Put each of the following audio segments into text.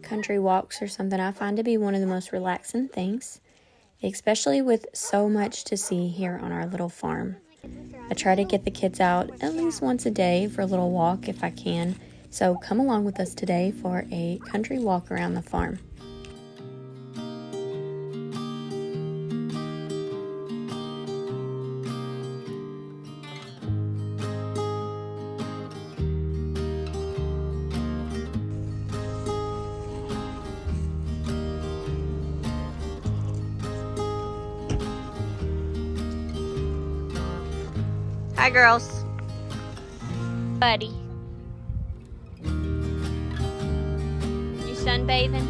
country walks are something I find to be one of the most relaxing things, especially with so much to see here on our little farm. I try to get the kids out at least once a day for a little walk if I can, so come along with us today for a country walk around the farm. Hi, girls. Buddy. You sunbathing?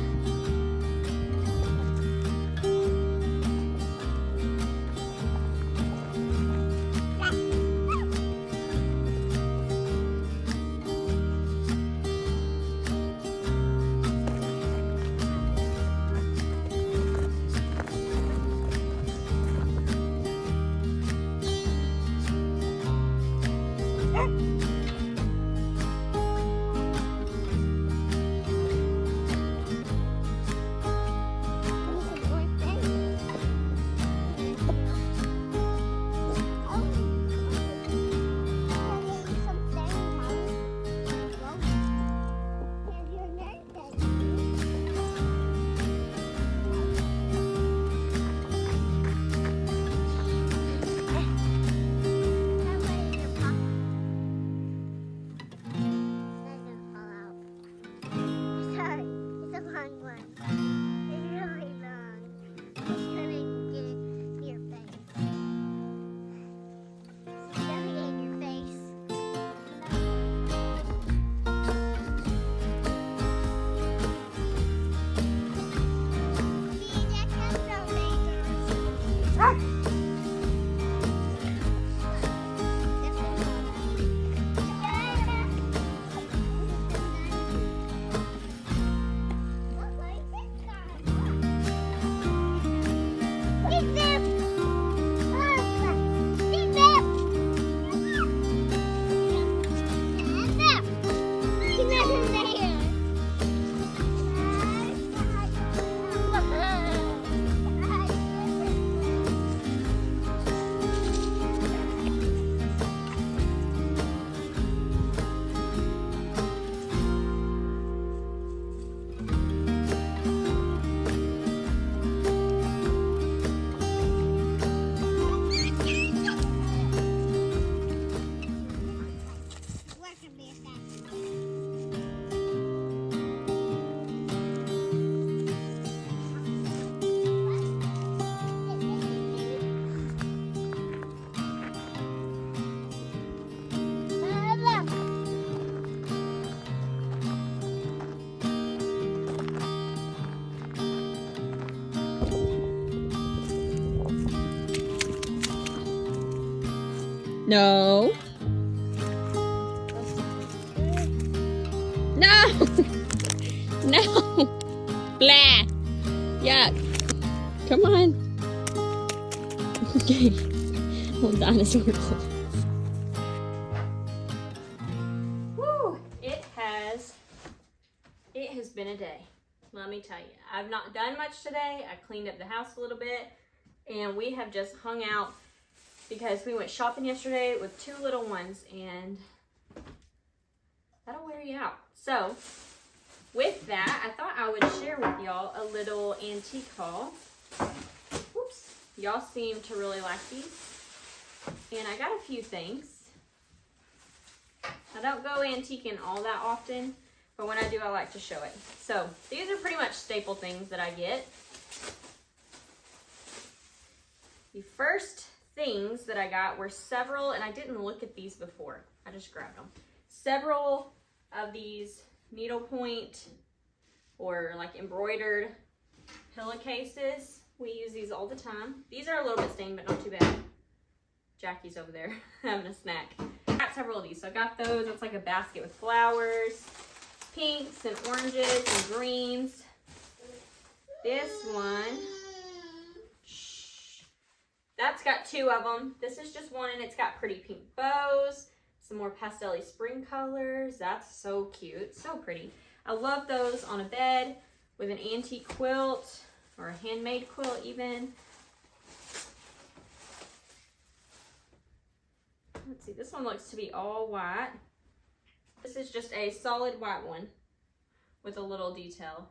No. No. No. Blah. Yuck. Come on. Okay. Little dinosaur. Woo. It has been a day. Let me tell you. I've not done much today. I cleaned up the house a little bit. And we have just hung out because we went shopping yesterday with two little ones, and that'll wear you out. So with that, I thought I would share with y'all a little antique haul. Whoops. Y'all seem to really like these. And I got a few things. I don't go antiquing all that often, but when I do, I like to show it. So these are pretty much staple things that I get. The first things that I got were several, and I didn't look at these before. I just grabbed them. Several of these needlepoint or like embroidered pillowcases. We use these all the time. These are a little bit stained, but not too bad. Jackie's over there having a snack. I got several of these. So I got those. It's like a basket with flowers, pinks and oranges and greens. This one, that's got two of them. This is just one, and it's got pretty pink bows, some more pastel-y spring colors. That's so cute, so pretty. I love those on a bed with an antique quilt or a handmade quilt even. Let's see, this one looks to be all white. This is just a solid white one with a little detail.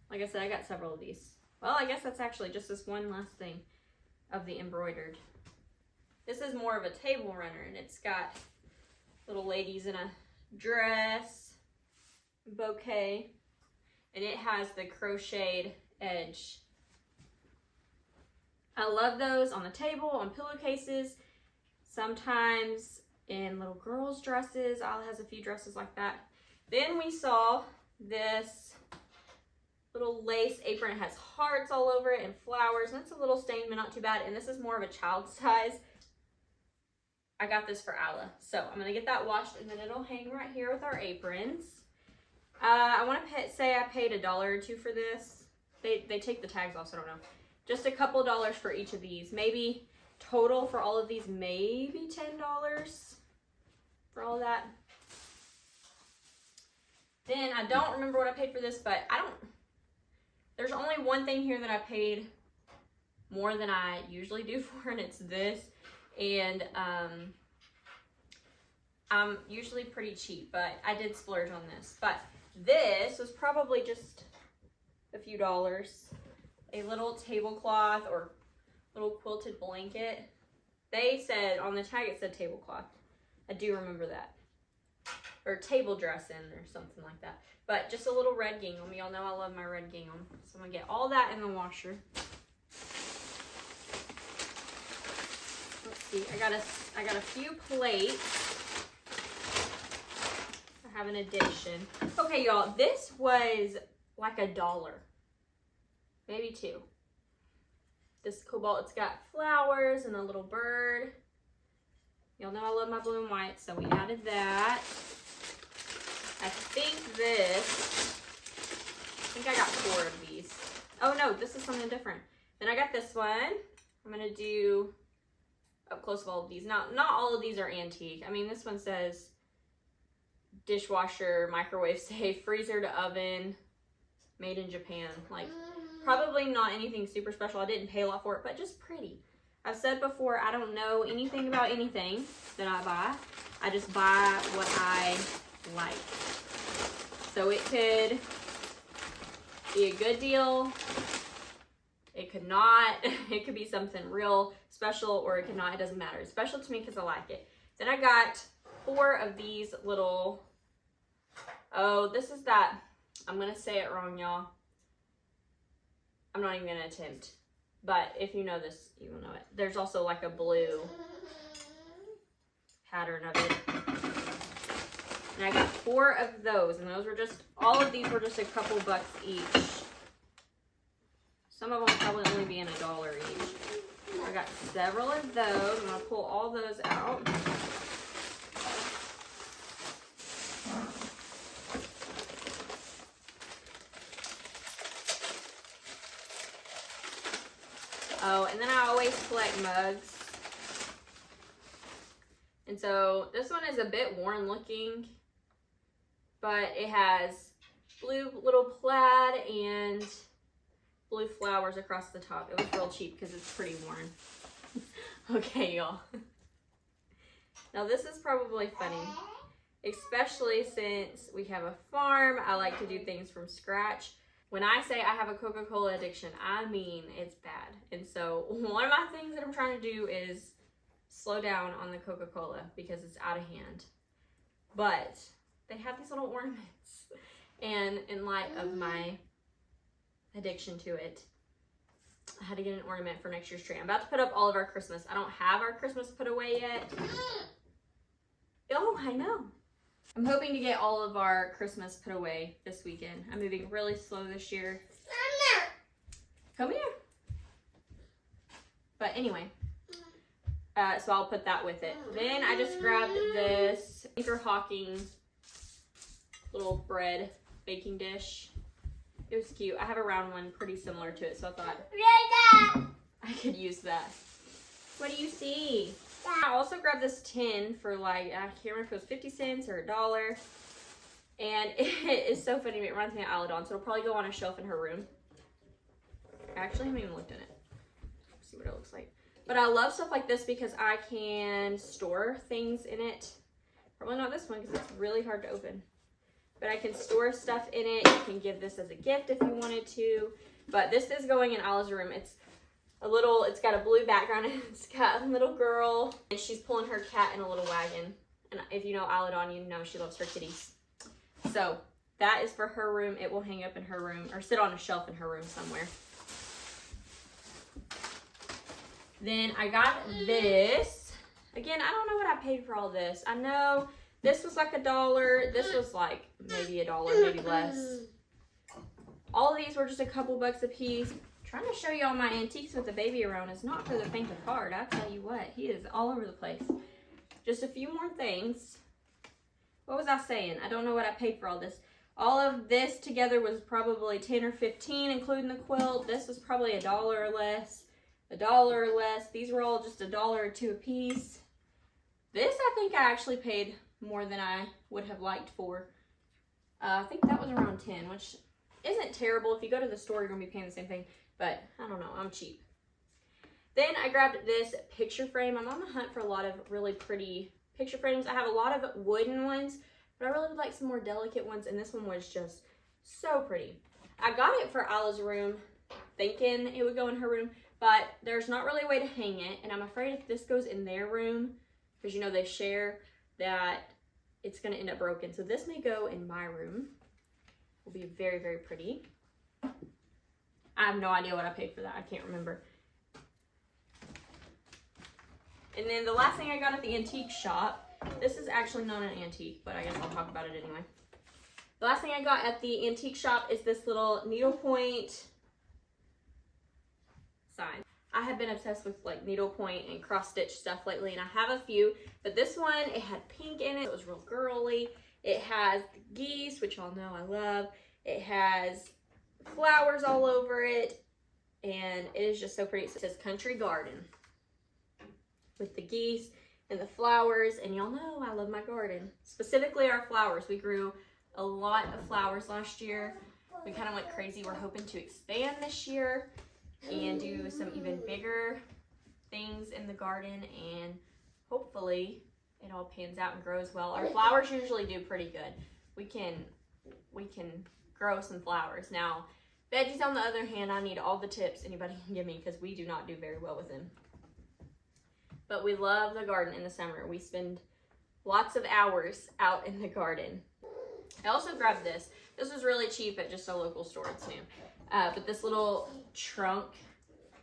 Like I said, I got several of these. Well, I guess that's actually just this one last thing of the embroidered. This is more of a table runner, and it's got little ladies in a dress, bouquet, and it has the crocheted edge. I love those on the table, on pillowcases, sometimes in little girls' dresses. Al has a few dresses like that. Then we saw this little lace apron. It has hearts all over it and flowers, and it's a little stained, but not too bad. And this is more of a child size. I got this for Ala, so I'm gonna get that washed, and then it'll hang right here with our aprons. I want to say I paid $1 or $2 for this. They take the tags off, so I don't know. Just a couple dollars for each of these. Maybe total for all of these, maybe $10 for all of that. Then I don't remember what I paid for this, but there's only one thing here that I paid more than I usually do for, and it's this. And I'm usually pretty cheap, but I did splurge on this. But this was probably just a few dollars. A little tablecloth or little quilted blanket. They said, on the tag it said tablecloth. I do remember that. Or table dressing or something like that. But just a little red gingham. Y'all know I love my red gingham. So I'm going to get all that in the washer. Let's see. I got a few plates. I have an addition. Okay, y'all. This was like $1. Maybe $2. This cobalt, it's got flowers and a little bird. Y'all know I love my blue and white, so we added that. I think I got 4 of these. Oh no, this is something different. Then I got this one. I'm gonna do up close of all of these. Not all of these are antique. I mean, this one says dishwasher, microwave safe, freezer to oven, made in Japan. Like, probably not anything super special. I didn't pay a lot for it, but just pretty. I've said before, I don't know anything about anything that I buy. I just buy what I like. So it could be a good deal. It could not. It could be something real special, or it could not. It doesn't matter. It's special to me because I like it. Then I got 4 of these little, oh, this is that, I'm going to say it wrong, y'all. I'm not even going to attempt. But if you know this, you will know it. There's also like a blue pattern of it. And I got 4 of those. And those were just, all of these were just a couple bucks each. Some of them will probably only be in $1 each. I got several of those. I'm going to pull all those out. Oh, and then I always collect mugs. And so this one is a bit worn looking, but it has blue little plaid and blue flowers across the top. It was real cheap because it's pretty worn. Okay, y'all. Now this is probably funny, especially since we have a farm. I like to do things from scratch. When I say I have a Coca-Cola addiction, I mean it's bad. And so one of my things that I'm trying to do is slow down on the Coca-Cola because it's out of hand. But they have these little ornaments. And in light of my addiction to it, I had to get an ornament for next year's tree. I'm about to put up all of our Christmas. I don't have our Christmas put away yet. Oh, I know. I'm hoping to get all of our Christmas put away this weekend. I'm moving really slow this year. Come here. But anyway, so I'll put that with it. Then I just grabbed this Anchor Hawking little bread baking dish. It was cute. I have a round one pretty similar to it, so I thought I could use that. What do you see? I also grabbed this tin for like, I can't remember if it was 50 cents or $1. And it is so funny. It reminds me of Aladon, so it'll probably go on a shelf in her room. Actually, I haven't even looked in it. Let's see what it looks like. But I love stuff like this because I can store things in it. Probably not this one because it's really hard to open. But I can store stuff in it. You can give this as a gift if you wanted to. But this is going in Allah's room. It's got a blue background and it's got a little girl. And she's pulling her cat in a little wagon. And if you know Aladon, you know she loves her kitties. So that is for her room. It will hang up in her room or sit on a shelf in her room somewhere. Then I got this. Again, I don't know what I paid for all this. I know this was like $1. This was like maybe $1, maybe less. All of these were just a couple bucks a piece. Trying to show you all my antiques with the baby around is not for the faint of heart. I tell you what, he is all over the place. Just a few more things. What was I saying? I don't know what I paid for all this. All of this together was probably 10 or 15, including the quilt. This was probably $1 or less. $1 or less. These were all just $1 or $2 a piece. This I think I actually paid more than I would have liked for. I think that was around 10, which isn't terrible. If you go to the store, you're going to be paying the same thing. But I don't know. I'm cheap. Then I grabbed this picture frame. I'm on the hunt for a lot of really pretty picture frames. I have a lot of wooden ones, but I really would like some more delicate ones. And this one was just so pretty. I got it for Allah's room, thinking it would go in her room. But there's not really a way to hang it. And I'm afraid if this goes in their room, because you know they share, that it's going to end up broken. So this may go in my room. Will be very, very pretty. I have no idea what I paid for that. I can't remember. And then the last thing I got at the antique shop, this is actually not an antique, but I guess I'll talk about it anyway. The last thing I got at the antique shop is this little needlepoint sign. I have been obsessed with like needlepoint and cross stitch stuff lately, and I have a few, but this one, it had pink in it. It was real girly. It has geese, which y'all know I love. It has flowers all over it, and it is just so pretty. It says Country Garden with the geese and the flowers, and y'all know I love my garden. Specifically our flowers. We grew a lot of flowers last year. We kind of went crazy. We're hoping to expand this year and do some even bigger things in the garden, and hopefully it all pans out and grows well. Our flowers usually do pretty good. We can grow some flowers. Now, veggies on the other hand, I need all the tips anybody can give me because we do not do very well with them. But we love the garden in the summer. We spend lots of hours out in the garden. I also grabbed this. This was really cheap at just a local store. It's new. But this little trunk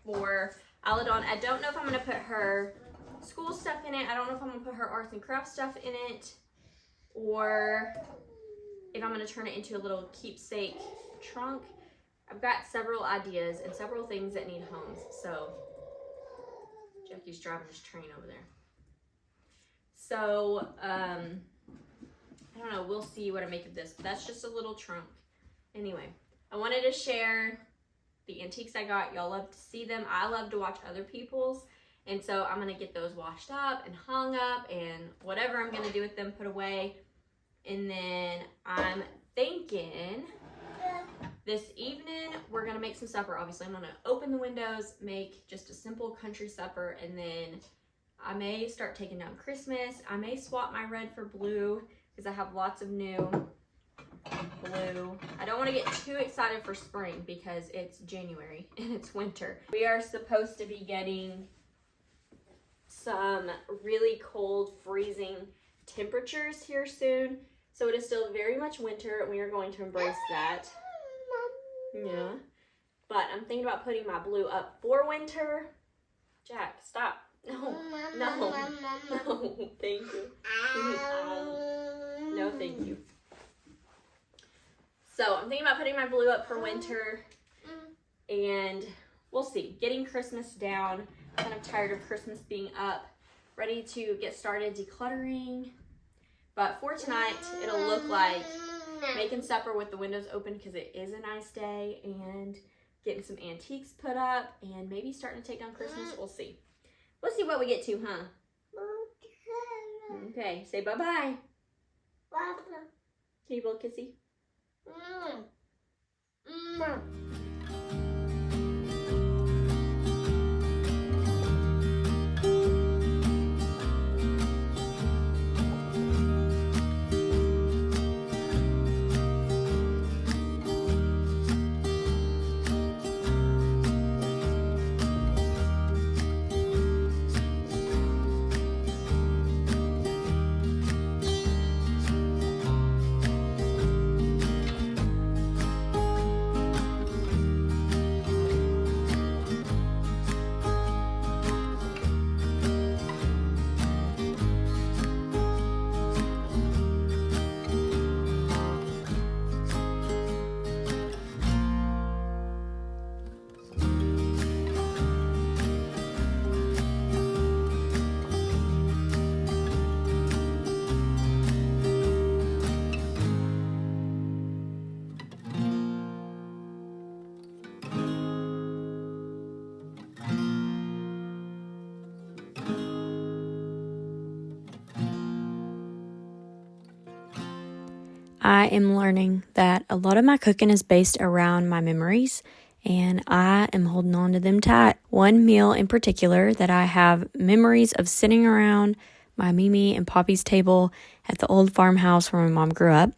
for Aladon. I don't know if I'm going to put her school stuff in it. I don't know if I'm going to put her arts and crafts stuff in it, or if I'm going to turn it into a little keepsake trunk. I've got several ideas and several things that need homes. So Jackie's driving his train over there. So I don't know. We'll see what I make of this. But that's just a little trunk. Anyway, I wanted to share the antiques I got. Y'all love to see them. I love to watch other people's. And so I'm going to get those washed up and hung up and whatever I'm going to do with them put away. And then I'm thinking this evening we're going to make some supper. Obviously, I'm going to open the windows, make just a simple country supper, and then I may start taking down Christmas. I may swap my red for blue because I have lots of new blue. I don't want to get too excited for spring because it's January and it's winter. We are supposed to be getting some really cold, freezing temperatures here soon. So it is still very much winter, and we are going to embrace that. Yeah. But I'm thinking about putting my blue up for winter. Jack, stop. No. No. No. Thank you. No, thank you. So I'm thinking about putting my blue up for winter, and we'll see. Getting Christmas down. I'm kind of tired of Christmas being up. Ready to get started decluttering. But for tonight, it'll look like making supper with the windows open because it is a nice day, and getting some antiques put up, and maybe starting to take down Christmas. We'll see. We'll see what we get to, huh? Okay, say bye-bye. Can you blow a kissy? I am learning that a lot of my cooking is based around my memories, and I am holding on to them tight. One meal in particular that I have memories of sitting around my Mimi and Poppy's table at the old farmhouse where my mom grew up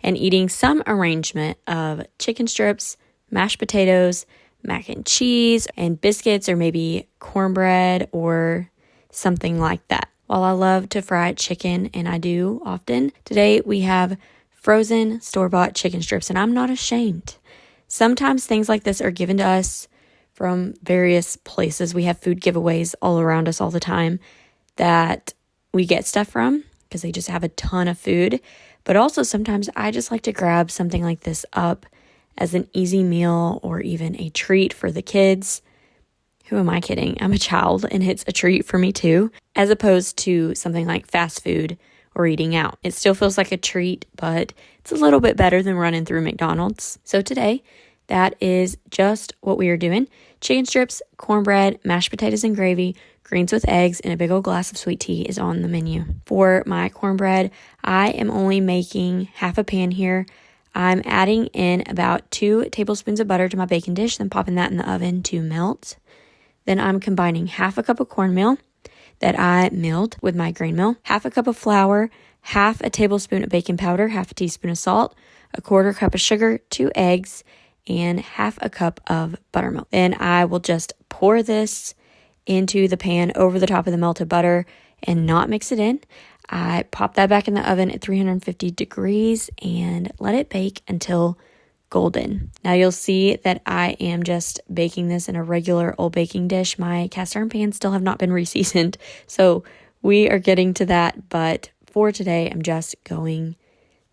and eating some arrangement of chicken strips, mashed potatoes, mac and cheese, and biscuits, or maybe cornbread or something like that. While I love to fry chicken, and I do often, today we have frozen store-bought chicken strips, and I'm not ashamed. Sometimes things like this are given to us from various places. We have food giveaways all around us all the time that we get stuff from because they just have a ton of food. But also sometimes I just like to grab something like this up as an easy meal or even a treat for the kids. Who am I kidding? I'm a child, and it's a treat for me too, as opposed to something like fast food or eating out. It still feels like a treat, but it's a little bit better than running through McDonald's. So today, that is just what we are doing. Chicken strips, cornbread, mashed potatoes and gravy, greens with eggs, and a big old glass of sweet tea is on the menu. For my cornbread, I am only making half a pan here. I'm adding in about 2 tablespoons of butter to my baking dish, then popping that in the oven to melt. Then I'm combining half a cup of cornmeal that I milled with my grain mill, half a cup of flour, half a tablespoon of baking powder, half a teaspoon of salt, a quarter cup of sugar, 2 eggs, and half a cup of buttermilk. Then I will just pour this into the pan over the top of the melted butter and not mix it in. I pop that back in the oven at 350 degrees and let it bake until golden. Now you'll see that I am just baking this in a regular old baking dish. My cast iron pans still have not been reseasoned, so we are getting to that. But for today, I'm just going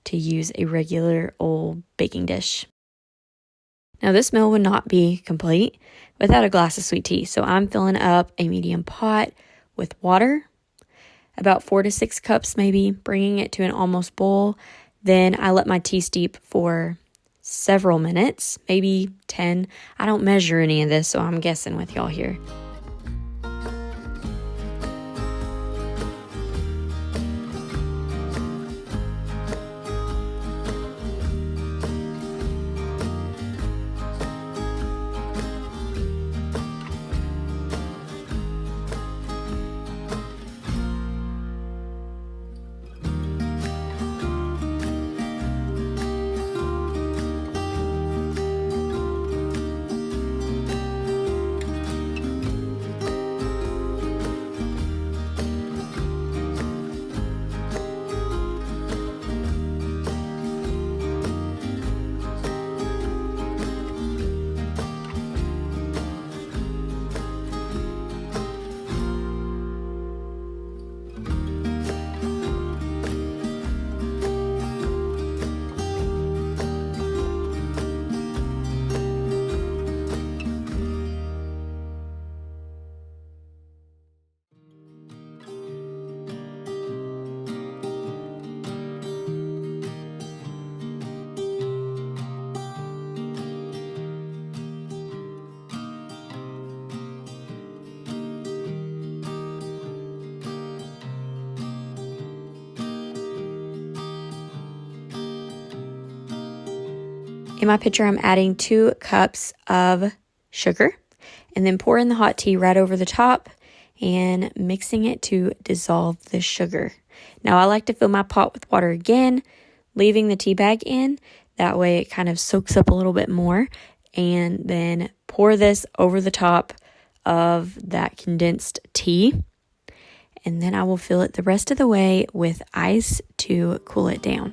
to use a regular old baking dish. Now this meal would not be complete without a glass of sweet tea. So I'm filling up a medium pot with water, about 4 to 6 cups maybe, bringing it to an almost boil. Then I let my tea steep for several minutes, maybe 10. I don't measure any of this, so I'm guessing with y'all here. In my pitcher, I'm adding 2 cups of sugar and then pouring the hot tea right over the top and mixing it to dissolve the sugar. Now, I like to fill my pot with water again, leaving the tea bag in. That way it kind of soaks up a little bit more, and then pour this over the top of that condensed tea. And then I will fill it the rest of the way with ice to cool it down.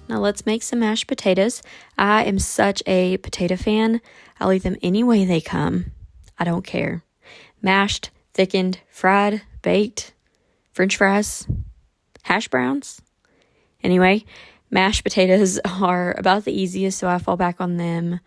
Now let's make some mashed potatoes. I am such a potato fan. I'll eat them any way they come. I don't care. Mashed, thickened, fried, baked, French fries, hash browns. Anyway, mashed potatoes are about the easiest, so I fall back on them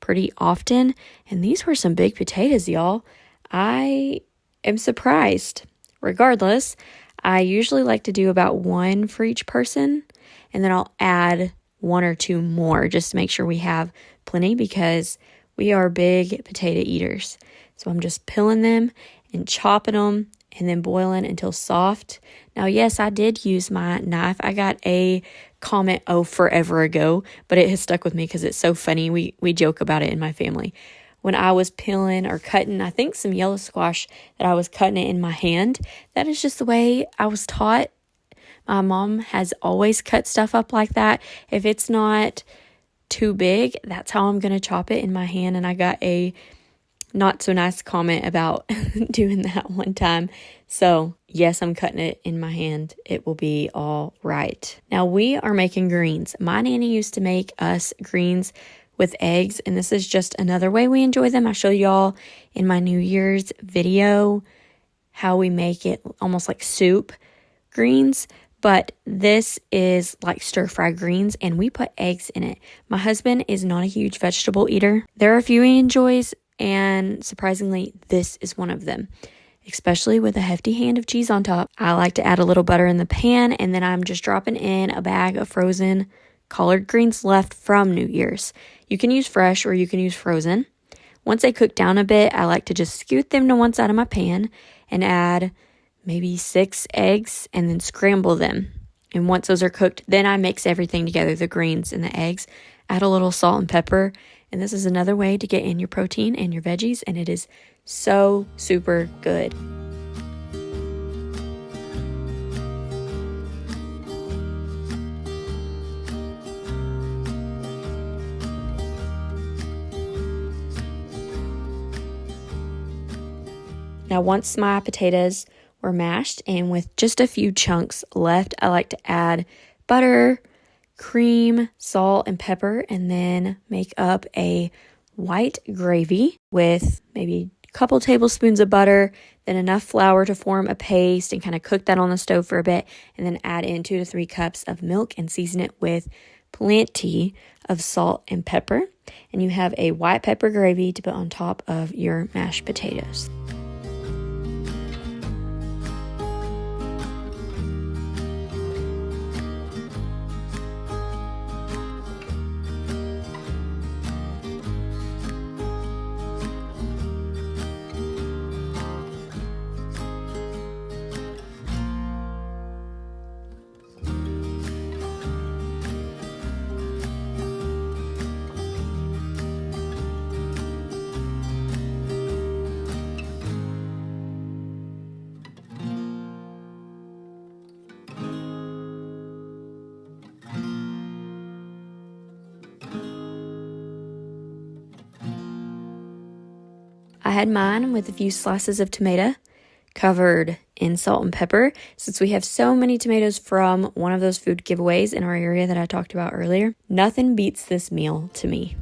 pretty often. And these were some big potatoes, y'all. I am surprised. Regardless, I usually like to do about 1 for each person. And then I'll add 1 or 2 more just to make sure we have plenty, because we are big potato eaters. So I'm just peeling them and chopping them and then boiling until soft. Now, yes, I did use my knife. I got a comment, forever ago, but it has stuck with me because it's so funny. We joke about it in my family. When I was peeling or cutting, I think some yellow squash, that I was cutting it in my hand. That is just the way I was taught. My mom has always cut stuff up like that. If it's not too big, that's how I'm going to chop it in my hand. And I got a not so nice comment about doing that one time. So yes, I'm cutting it in my hand. It will be all right. Now we are making greens. My nanny used to make us greens with eggs, and this is just another way we enjoy them. I show y'all in my New Year's video how we make it almost like soup greens. But this is like stir-fry greens, and we put eggs in it. My husband is not a huge vegetable eater. There are a few he enjoys, and surprisingly, this is one of them, especially with a hefty hand of cheese on top. I like to add a little butter in the pan, and then I'm just dropping in a bag of frozen collard greens left from New Year's. You can use fresh or you can use frozen. Once they cook down a bit, I like to just scoot them to one side of my pan and add maybe 6 eggs and then scramble them. And once those are cooked, then I mix everything together, the greens and the eggs, add a little salt and pepper. And this is another way to get in your protein and your veggies, and it is so super good. Now, once my potatoes were mashed and with just a few chunks left, I like to add butter, cream, salt, and pepper, and then make up a white gravy with maybe a couple tablespoons of butter, then enough flour to form a paste, and kind of cook that on the stove for a bit, and then add in 2 to 3 cups of milk and season it with plenty of salt and pepper. And you have a white pepper gravy to put on top of your mashed potatoes. I had mine with a few slices of tomato covered in salt and pepper. Since we have so many tomatoes from one of those food giveaways in our area that I talked about earlier, nothing beats this meal to me.